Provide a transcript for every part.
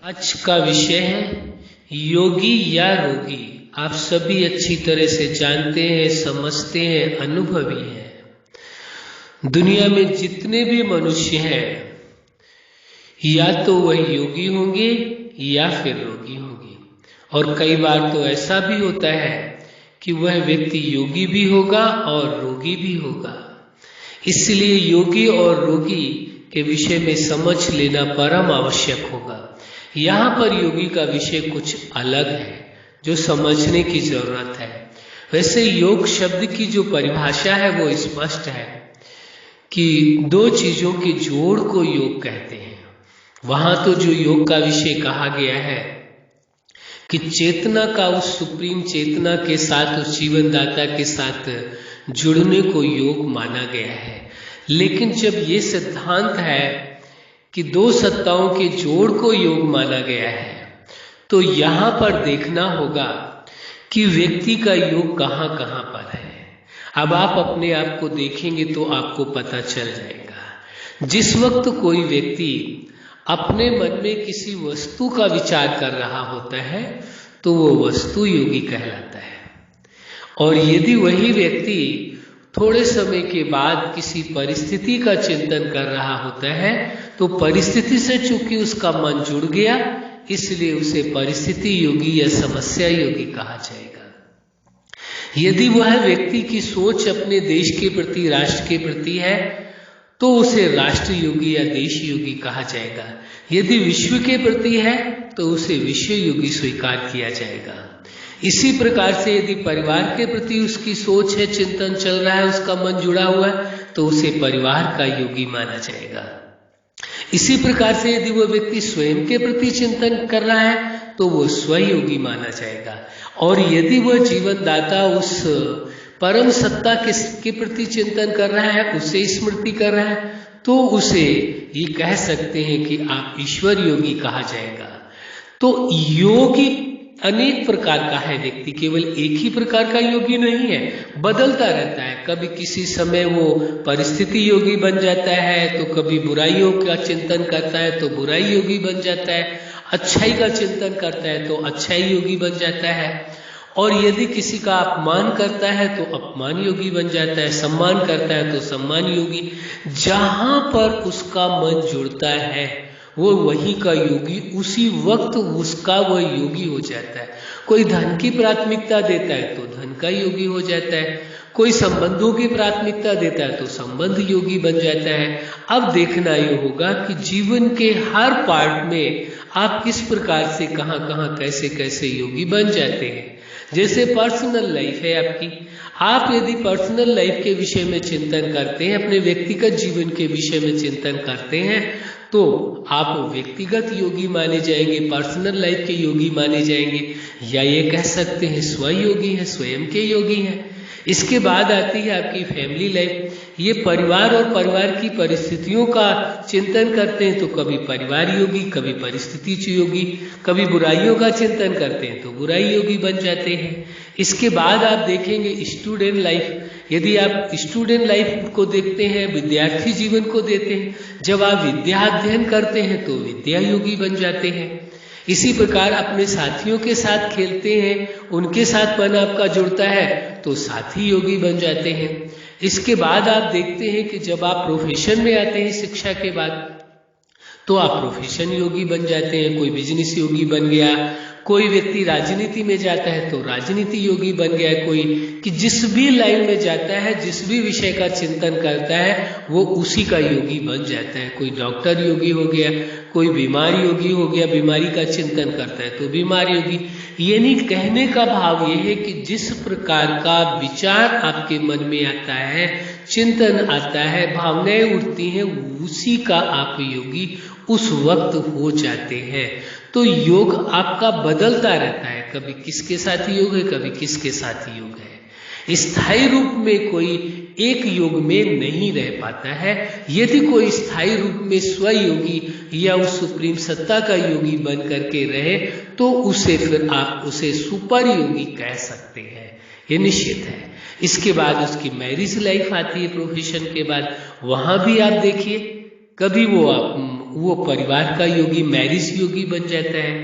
आज का विषय है योगी या रोगी। आप सभी अच्छी तरह से जानते हैं, समझते हैं, अनुभवी हैं। दुनिया में जितने भी मनुष्य हैं या तो वह योगी होंगे या फिर रोगी होंगे। और कई बार तो ऐसा भी होता है कि वह व्यक्ति योगी भी होगा और रोगी भी होगा। इसलिए योगी और रोगी के विषय में समझ लेना परम आवश्यक होगा। यहाँ पर योगी का विषय कुछ अलग है जो समझने की जरूरत है। वैसे योग शब्द की जो परिभाषा है वो स्पष्ट है कि दो चीजों के जोड़ को योग कहते हैं। वहां तो जो योग का विषय कहा गया है कि चेतना का उस सुप्रीम चेतना के साथ, उस जीवनदाता के साथ जुड़ने को योग माना गया है। लेकिन जब ये सिद्धांत है कि दो सत्ताओं के जोड़ को योग माना गया है, तो यहाँ पर देखना होगा कि व्यक्ति का योग कहाँ कहाँ पर है। अब आप अपने आप को देखेंगे तो आपको पता चल जाएगा। जिस वक्त कोई व्यक्ति अपने मन में किसी वस्तु का विचार कर रहा होता है तो वो वस्तु योगी कहलाता है। और यदि वही व्यक्ति थोड़े समय के बाद किसी परिस्थिति का चिंतन कर रहा होता है तो परिस्थिति से चूंकि उसका मन जुड़ गया, इसलिए उसे परिस्थिति योगी या समस्या योगी कहा जाएगा। यदि वह व्यक्ति की सोच अपने देश के प्रति, राष्ट्र के प्रति है तो उसे राष्ट्र योगी या देश योगी कहा जाएगा। यदि विश्व के प्रति है तो उसे विश्व योगी स्वीकार किया जाएगा। इसी प्रकार से यदि परिवार के प्रति उसकी सोच है, चिंतन चल रहा है, उसका मन जुड़ा हुआ है, तो उसे परिवार का योगी माना जाएगा। इसी प्रकार से यदि वह व्यक्ति स्वयं के प्रति चिंतन कर रहा है तो वो स्वयोगी माना जाएगा। और यदि वह जीवनदाता, उस परम सत्ता के प्रति चिंतन कर रहा है, उसे स्मृति कर रहा है, तो उसे ये कह सकते हैं कि आप ईश्वर योगी कहा जाएगा। तो योगी अनेक प्रकार का है। व्यक्ति केवल एक ही प्रकार का योगी नहीं है, बदलता रहता है। कभी किसी समय वो परिस्थिति योगी बन जाता है, तो कभी बुराइयों का चिंतन करता है तो बुराई योगी बन जाता है, अच्छाई का चिंतन करता है तो अच्छाई योगी बन जाता है। और यदि किसी का अपमान करता है तो अपमान योगी बन जाता है, सम्मान करता है तो सम्मान योगी। जहां पर उसका मन जुड़ता है वो वही का योगी, उसी वक्त उसका वह योगी हो जाता है। कोई धन की प्राथमिकता देता है तो धन का योगी हो जाता है, कोई संबंधों की प्राथमिकता देता है तो संबंध योगी बन जाता है। अब देखना ये होगा कि जीवन के हर पार्ट में आप किस प्रकार से, कहाँ कहाँ, कैसे कैसे योगी बन जाते हैं। जैसे पर्सनल लाइफ है आपकी, आप यदि पर्सनल लाइफ के विषय में चिंतन करते हैं, अपने व्यक्तिगत जीवन के विषय में चिंतन करते हैं, तो आप व्यक्तिगत योगी माने जाएंगे, पर्सनल लाइफ के योगी माने जाएंगे, या ये कह सकते हैं स्वयोगी हैं, स्वयं के योगी हैं। इसके बाद आती है आपकी फैमिली लाइफ। ये परिवार और परिवार की परिस्थितियों का चिंतन करते हैं तो कभी परिवार योगी, कभी परिस्थिति योगी, कभी बुराइयों का चिंतन करते हैं तो बुराई योगी बन जाते हैं। इसके बाद आप देखेंगे स्टूडेंट लाइफ। यदि आप स्टूडेंट लाइफ को देखते हैं, विद्यार्थी जीवन को देते हैं, जब आप विद्या अध्ययन करते हैं तो विद्या योगी बन जाते हैं। इसी प्रकार अपने साथियों के साथ खेलते हैं, उनके साथ मन आपका जुड़ता है तो साथी योगी बन जाते हैं। इसके बाद आप देखते हैं कि जब आप प्रोफेशन में आते हैं शिक्षा के बाद, तो आप प्रोफेशन योगी बन जाते हैं। कोई बिजनेस योगी बन गया, कोई व्यक्ति राजनीति में जाता है तो राजनीति योगी बन गया, कोई कि जिस भी लाइन में जाता है, जिस भी विषय का चिंतन करता है वो उसी का योगी बन जाता है। कोई डॉक्टर योगी हो गया, कोई बीमार योगी हो गया, बीमारी का चिंतन करता है तो बीमार योगी। यानी कहने का भाव यह है कि जिस प्रकार का विचार आपके मन में आता है, चिंतन आता है, भावनाएं उठती हैं, उसी का आप योगी उस वक्त हो जाते हैं। तो योग आपका बदलता रहता है, कभी किसके साथ योग है, कभी किसके साथ योग है। स्थायी रूप में कोई एक योग में नहीं रह पाता है। यदि कोई स्थायी रूप में स्वयोगी या उस सुप्रीम सत्ता का योगी बन करके रहे तो उसे फिर आप उसे सुपर योगी कह सकते हैं, ये निश्चित है। इसके बाद उसकी मैरिज लाइफ आती है प्रोफेशन के बाद। वहां भी आप देखिए, कभी वो आप वो परिवार का योगी, मैरिज योगी बन जाता है,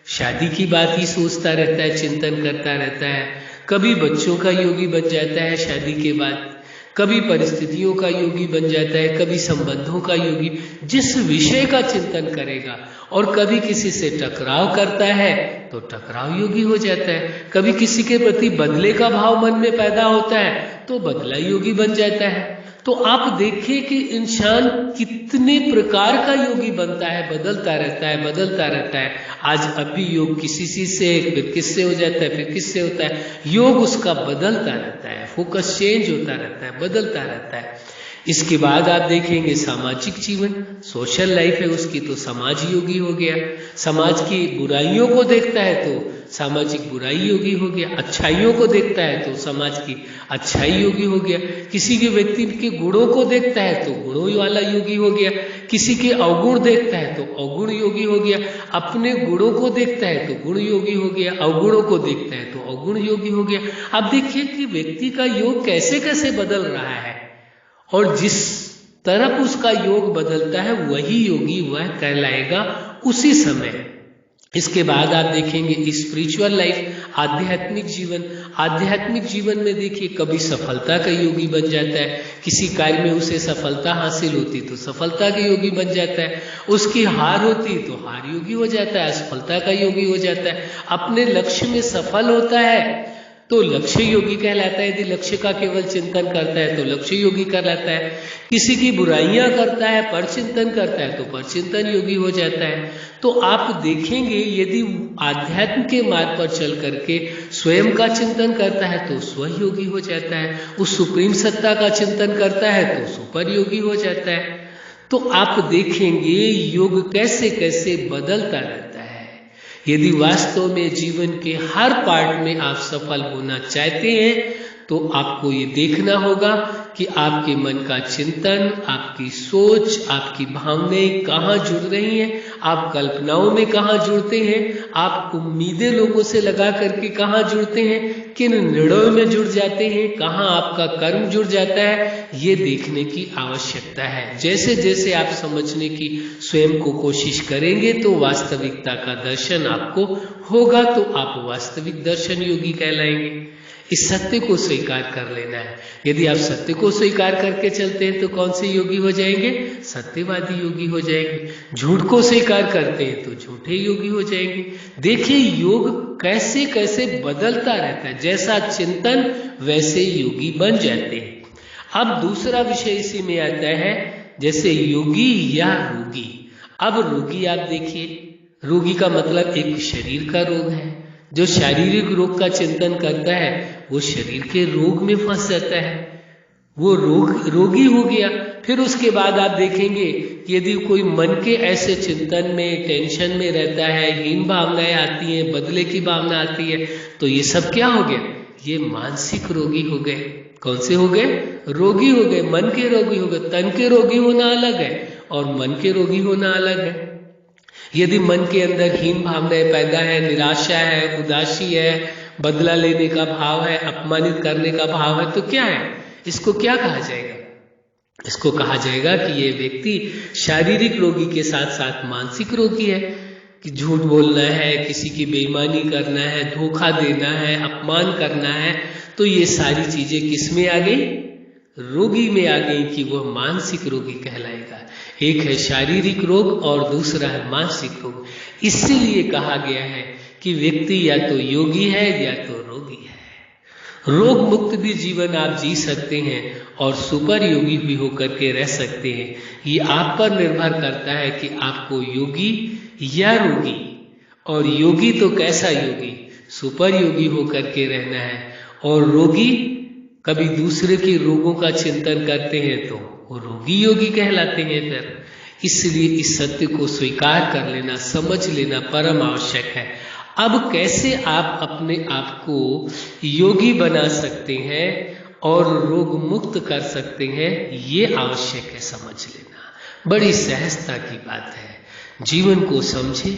शादी की बात ही सोचता रहता है, चिंतन करता रहता है। कभी बच्चों का योगी बन जाता है शादी के बाद, कभी परिस्थितियों का योगी बन जाता है, कभी संबंधों का योगी, जिस विषय का चिंतन करेगा। और कभी किसी से टकराव करता है तो टकराव योगी हो जाता है, कभी किसी के प्रति बदले का भाव मन में पैदा होता है तो बदला योगी बन जाता है। तो आप देखिए कि इंसान कितने प्रकार का योगी बनता है, बदलता रहता है, बदलता रहता है। आज अभी योग किसी चीज से, फिर किससे हो जाता है, फिर किससे होता है। योग उसका बदलता रहता है, फोकस चेंज होता रहता है, बदलता रहता है। इसके बाद आप देखेंगे सामाजिक जीवन, सोशल लाइफ है उसकी, तो समाज योगी हो गया। समाज की बुराइयों को देखता है तो सामाजिक बुराई योगी हो गया, अच्छाइयों को देखता है तो समाज की अच्छाई योगी हो गया, किसी के व्यक्ति के गुणों को देखता है तो गुणों वाला योगी हो गया, किसी के अवगुण देखता है तो अवगुण योगी हो गया, अपने गुणों को देखता है तो गुण योगी हो गया, अवगुणों को देखता है तो अवगुण योगी हो गया। अब देखिए कि व्यक्ति का योग कैसे कैसे बदल रहा है, और जिस तरफ उसका योग बदलता है वही योगी वह कहलाएगा उसी समय। इसके बाद आप देखेंगे स्पिरिचुअल लाइफ, आध्यात्मिक जीवन। आध्यात्मिक जीवन में देखिए कभी सफलता का योगी बन जाता है, किसी कार्य में उसे सफलता हासिल होती तो सफलता का योगी बन जाता है, उसकी हार होती तो हार योगी हो जाता है, असफलता का योगी हो जाता है। अपने लक्ष्य में सफल होता है तो लक्ष्य योगी कहलाता है, यदि लक्ष्य का केवल चिंतन करता है तो लक्ष्य योगी कहलाता है। किसी की बुराइयां करता है, पर चिंतन करता है तो पर चिंतन योगी हो जाता है। तो आप देखेंगे यदि आध्यात्म के मार्ग पर चल करके स्वयं का चिंतन करता है तो स्व योगी हो जाता है, उस सुप्रीम सत्ता का चिंतन करता है तो सुपर योगी हो जाता है। तो आप देखेंगे योग कैसे कैसे बदलता रहता है। यदि वास्तव में जीवन के हर पार्ट में आप सफल होना चाहते हैं तो आपको ये देखना होगा कि आपके मन का चिंतन, आपकी सोच, आपकी भावनाएं कहाँ जुड़ रही हैं, आप कल्पनाओं में कहाँ जुड़ते हैं, आप उम्मीदें लोगों से लगा करके कहाँ जुड़ते हैं, किन निर्णयों में जुड़ जाते हैं, कहाँ आपका कर्म जुड़ जाता है, ये देखने की आवश्यकता है। जैसे जैसे आप समझने की स्वयं को कोशिश करेंगे तो वास्तविकता का दर्शन आपको होगा, तो आप वास्तविक दर्शन योगी कहलाएंगे। इस सत्य को स्वीकार कर लेना है। यदि आप सत्य को स्वीकार करके चलते हैं तो कौन से योगी हो जाएंगे? सत्यवादी योगी हो जाएंगे। झूठ को स्वीकार करते हैं तो झूठे योगी हो जाएंगे। देखिए योग कैसे कैसे बदलता रहता है, जैसा चिंतन वैसे योगी बन जाते हैं। अब दूसरा विषय इसी में आता है, जैसे योगी या रोगी। अब रोगी आप देखिए, रोगी का मतलब एक शरीर का रोग है। जो शारीरिक रोग का चिंतन करता है वो शरीर के रोग में फंस जाता है, वो रोगी हो गया। फिर उसके बाद आप देखेंगे कि यदि कोई मन के ऐसे चिंतन में, टेंशन में रहता है, हीन भावनाएं आती हैं, बदले की भावना आती है, तो ये सब क्या हो गया? ये मानसिक रोगी हो गए। कौन से हो गए? रोगी हो गए, मन के रोगी हो गए। तन के रोगी होना अलग है और मन के रोगी होना अलग है। यदि मन के अंदर हीन भावनाएं पैदा है, निराशा है, उदासी है, बदला लेने का भाव है, अपमानित करने का भाव है, तो क्या है? इसको क्या कहा जाएगा? इसको कहा जाएगा कि ये व्यक्ति शारीरिक रोगी के साथ साथ मानसिक रोगी है, कि झूठ बोलना है, किसी की बेईमानी करना है, धोखा देना है, अपमान करना है। तो ये सारी चीजें किस में आ गई? रोगी में आ गई कि वह मानसिक रोगी कहलाएगा। एक है शारीरिक रोग और दूसरा है मानसिक रोग। इसीलिए कहा गया है कि व्यक्ति या तो योगी है या तो रोगी है। रोग मुक्त भी जीवन आप जी सकते हैं और सुपर योगी भी होकर के रह सकते हैं। ये आप पर निर्भर करता है कि आपको योगी या रोगी, और योगी तो कैसा योगी? सुपर योगी होकर के रहना है। और रोगी कभी दूसरे के रोगों का चिंतन करते हैं तो वो रोगी योगी कहलाते हैं। फिर इसलिए इस सत्य को स्वीकार कर लेना, समझ लेना परम आवश्यक है। अब कैसे आप अपने आप को योगी बना सकते हैं और रोग मुक्त कर सकते हैं, ये आवश्यक है समझ लेना। बड़ी सहजता की बात है। जीवन को समझे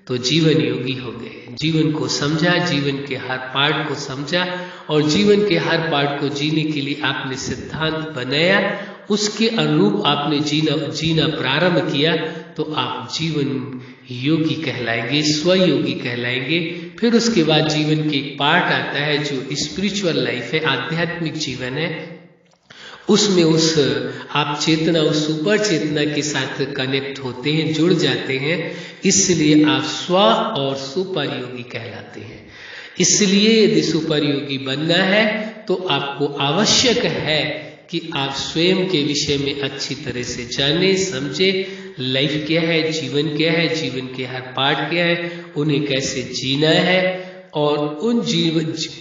तो जीवन योगी हो गए। जीवन को समझा, जीवन के हर पार्ट को समझा और जीवन के हर पार्ट को जीने के लिए आपने सिद्धांत बनाया, उसके अनुरूप आपने जीना प्रारंभ किया, तो आप जीवन योगी कहलाएंगे, स्वयोगी कहलाएंगे। फिर उसके बाद जीवन के एक पार्ट आता है जो स्पिरिचुअल लाइफ है, आध्यात्मिक जीवन है। उसमें आप चेतना, उस सुपर चेतना के साथ कनेक्ट होते हैं, जुड़ जाते हैं, इसलिए आप स्व और सुपर योगी कहलाते हैं। इसलिए यदि सुपर योगी बनना है तो आपको आवश्यक है कि आप स्वयं के विषय में अच्छी तरह से जाने, समझे, लाइफ क्या है, जीवन क्या है, जीवन के हर पार्ट क्या है, उन्हें कैसे जीना है और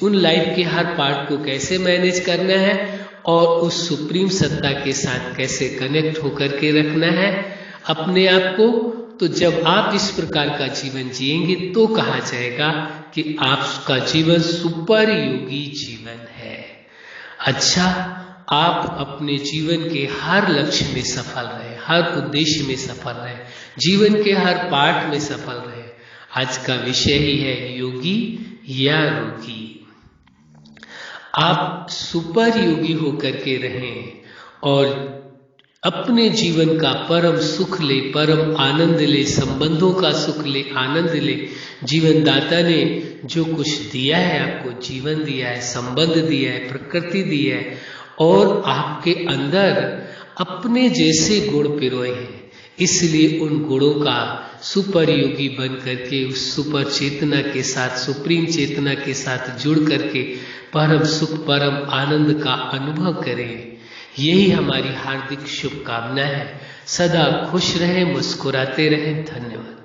उन लाइफ के हर पार्ट को कैसे मैनेज करना है और उस सुप्रीम सत्ता के साथ कैसे कनेक्ट होकर के रखना है अपने आप को। तो जब आप इस प्रकार का जीवन जिएंगे तो कहा जाएगा कि आपका जीवन सुपर योगी जीवन है। अच्छा, आप अपने जीवन के हर लक्ष्य में सफल रहे, हर उद्देश्य में सफल रहे, जीवन के हर पार्ट में सफल रहे। आज का विषय ही है योगी या रोगी। आप सुपर योगी होकर के रहें और अपने जीवन का परम सुख ले, परम आनंद ले, संबंधों का सुख ले, आनंद ले। जीवन दाता ने जो कुछ दिया है आपको, जीवन दिया है, संबंध दिया है, प्रकृति दी है और आपके अंदर अपने जैसे गुण पिरोए हैं, इसलिए उन गुणों का सुपर योगी बन करके उस सुपर चेतना के साथ, सुप्रीम चेतना के साथ जुड़ करके परम सुख, परम आनंद का अनुभव करें। यही हमारी हार्दिक शुभकामना है। सदा खुश रहें, मुस्कुराते रहें। धन्यवाद।